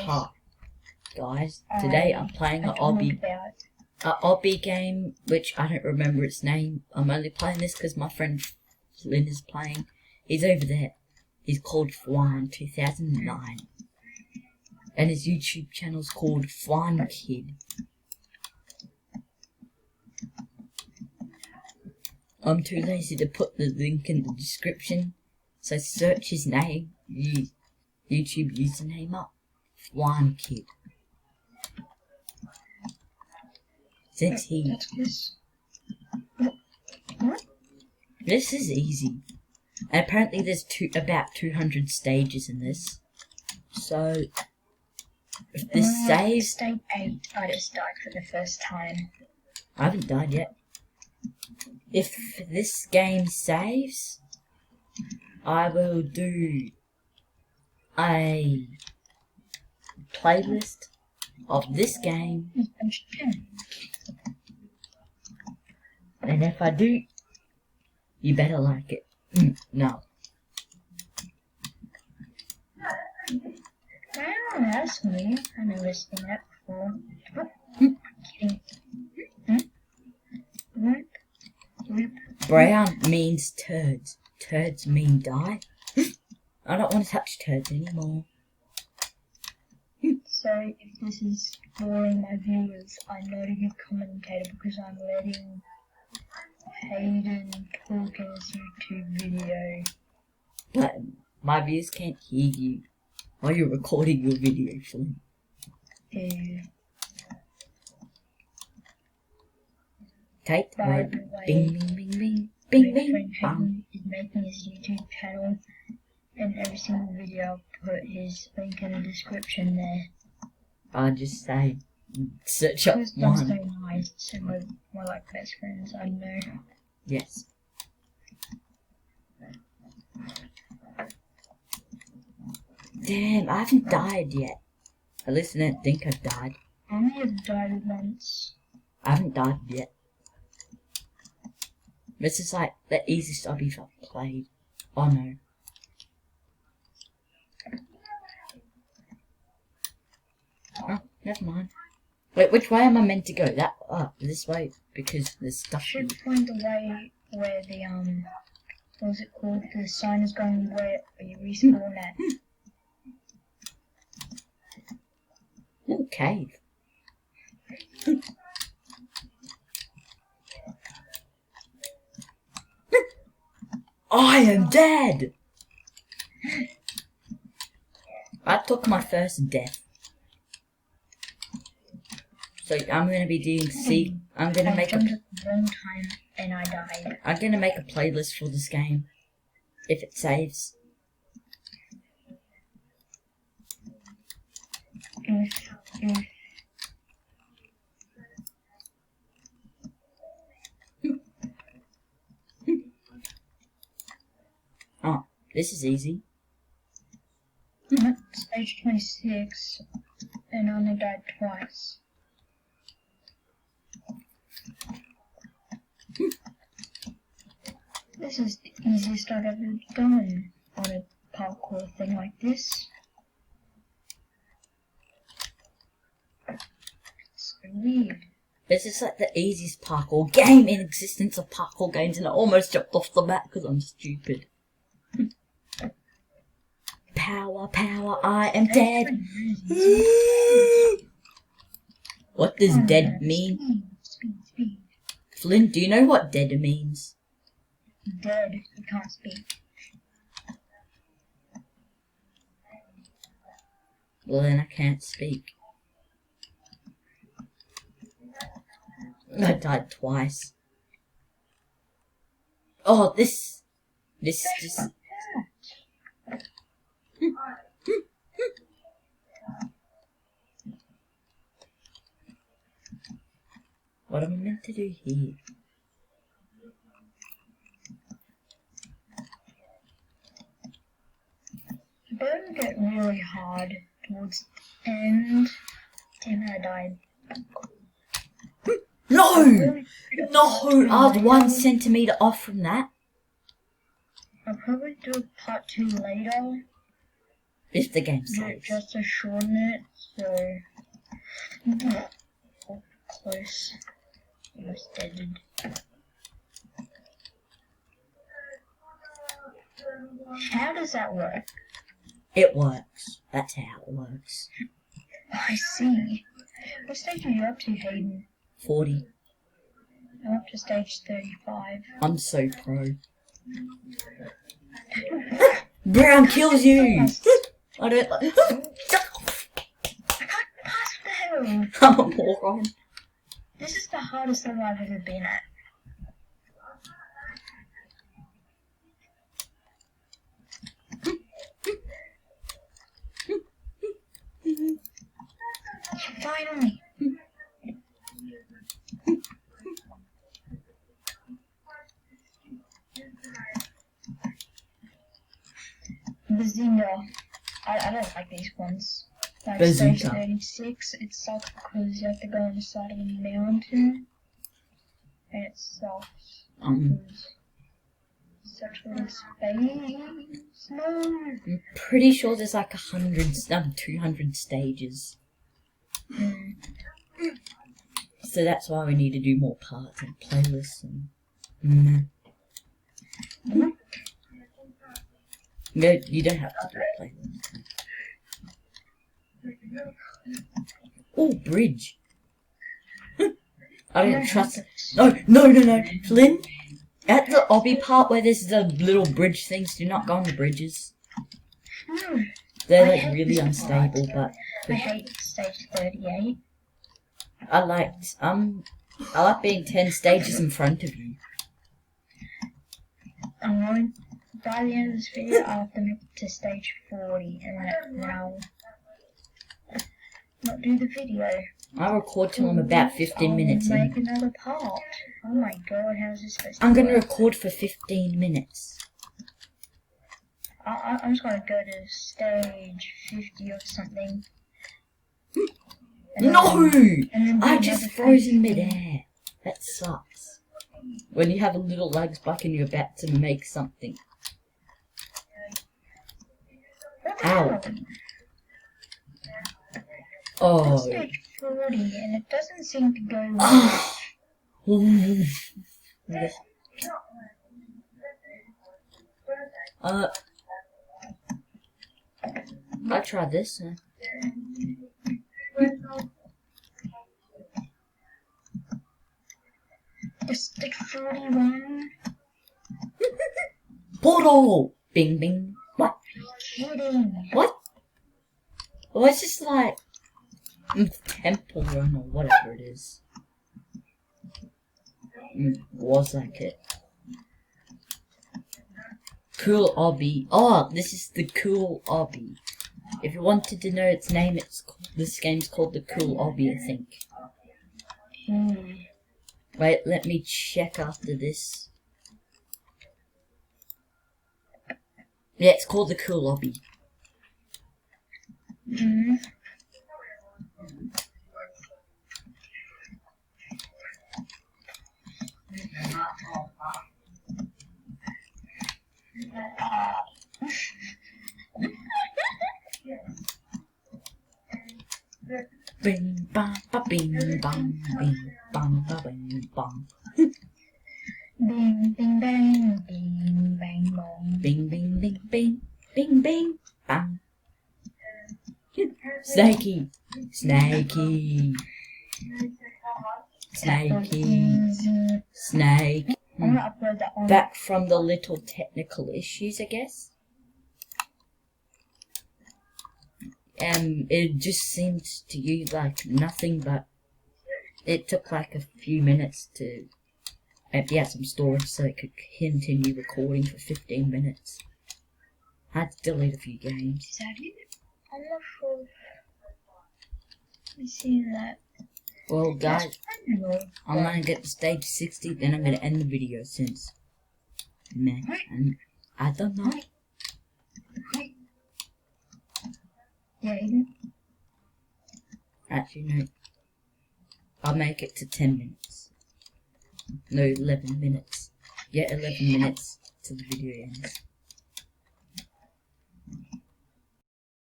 Ha, guys, today I'm playing an Obby game, which I don't remember its name. I'm only playing this because my friend Flynn is playing. He's over there. He's called Fwan2009. And his YouTube channel's called Fwan Kid. I'm too lazy to put the link in the description, so search his name, YouTube username up, Fwan Kid. Since he... This is easy. And apparently there's about 200 stages in this. So, if this saves... Stage 8, I just died for the first time. I haven't died yet. If this game saves, I will do a playlist of this game. And if I do, you better like it. No. Wow, that's me. I've never seen that before. Kidding. Brown means turds. Turds mean die. I don't want to touch turds anymore. So, if this is boring my viewers, I'm not a good commentator because I'm letting Hayden talk in his YouTube video. But my viewers can't hear you while you're recording your video, Flynn. Ew. Take the By word. the way, Bing, bing, bing, bing, bing, my bing, friend bang. Hayden is making his YouTube channel, and every single video I'll put his link in the description there. I'll just say, search up Because I'm so one. nice, and we're like best friends, I know. Yes. Damn, I haven't died yet. At least I don't think I've died. I only have died once. I haven't died yet. This is like the easiest obby I've played. Oh no. Oh, never mind. Wait, which way am I meant to go? That this way, because there's stuff. Should find a way where the what was it called? The sign is going where you respawn at. Ooh, cave. I am dead! I took my first death. So I'm gonna be doing I'm gonna I make jumped at the wrong time and I died. I'm gonna make a playlist for this game. If it saves. Oh, this is easy. I'm at stage 26 and I only died twice. This is the easiest I've ever done on a parkour thing like this. It's so weird. This is like the easiest parkour game in existence of parkour games, and I almost jumped off the map because I'm stupid. Power, power, I am dead. What does dead mean? Speed. Flynn, do you know what dead means? Dead. You can't speak. Well, then I can't speak. I died twice. Oh, this just... What am I meant to do here? It doesn't get really hard towards the end. Damn it, I died. No! No! I was 1 centimeter off from that. I'll probably do a part 2 later. If the game saves. Just to shorten it, so... Oh, close. Almost deaded. How does that work? It works. That's how it works. I see. What stage are you up to, Hayden? 40. I'm up to stage 35. I'm so pro. Brown kills you! I don't like. I can't pass the hell. I'm a moron. This is the hardest level I've ever been at. Finally. Bazinga. I don't like these ones. Like stage Bazooka. 36, it sucks because you have to go on the side of a mountain. And it sucks. Such little space. No. I'm pretty sure there's like 200 stages. So that's why we need to do more parts and playlists and... No, you don't have to do a playlist. Oh, bridge. I don't trust... No. Flynn, at the Obby part where there's the little bridge things, do not go on the bridges. No. They're like really unstable, but... I hate stage 38. I like being 10 stages in front of you. I'm going, by the end of this video, I'll have to make it to stage 40, and then I'll not do the video. I record till I'm about 15 minutes I'll make in. another part. Oh my god, how's this supposed to I'm gonna work? record for 15 minutes. I'm just gonna go to stage 50 or something. And No! then I do just another froze in 50. midair. That sucks. When you have a little lag spike and you're about to make something. What the Ow. hell? Oh. It's stage 40 and it doesn't seem to go well. I'll try this. Stage 41. Portal! Bing bing. What? Kidding. What? Well, it's just like Temple Run or whatever it is. Was like it. Cool Obby. Oh, this is the Cool Obby. If you wanted to know its name, this game's called the Cool Obby, I think. Wait, let me check after this. Yeah, it's called the Cool Obby. Bing bang ba bing bang bing bang ba bing bang. Bing, bing, bang, bing, bang, bong. Bing bing bing bing bing bing bang. Snakey, snakey, snakey, snake. I'm gonna upload that one. Back from the little technical issues, I guess. It just seemed to you like nothing, but it took like a few minutes to empty out some storage so it could continue recording for 15 minutes. I had to delete a few games. Is that it? I'm not sure. Let me see that. Well, guys, No. I'm gonna get to stage 60, then I'm gonna end the video since, meh, and I don't know. Yeah, Aiden. Actually, no. I'll make it to 10 minutes. No, 11 minutes. Yeah, 11 minutes till the video ends.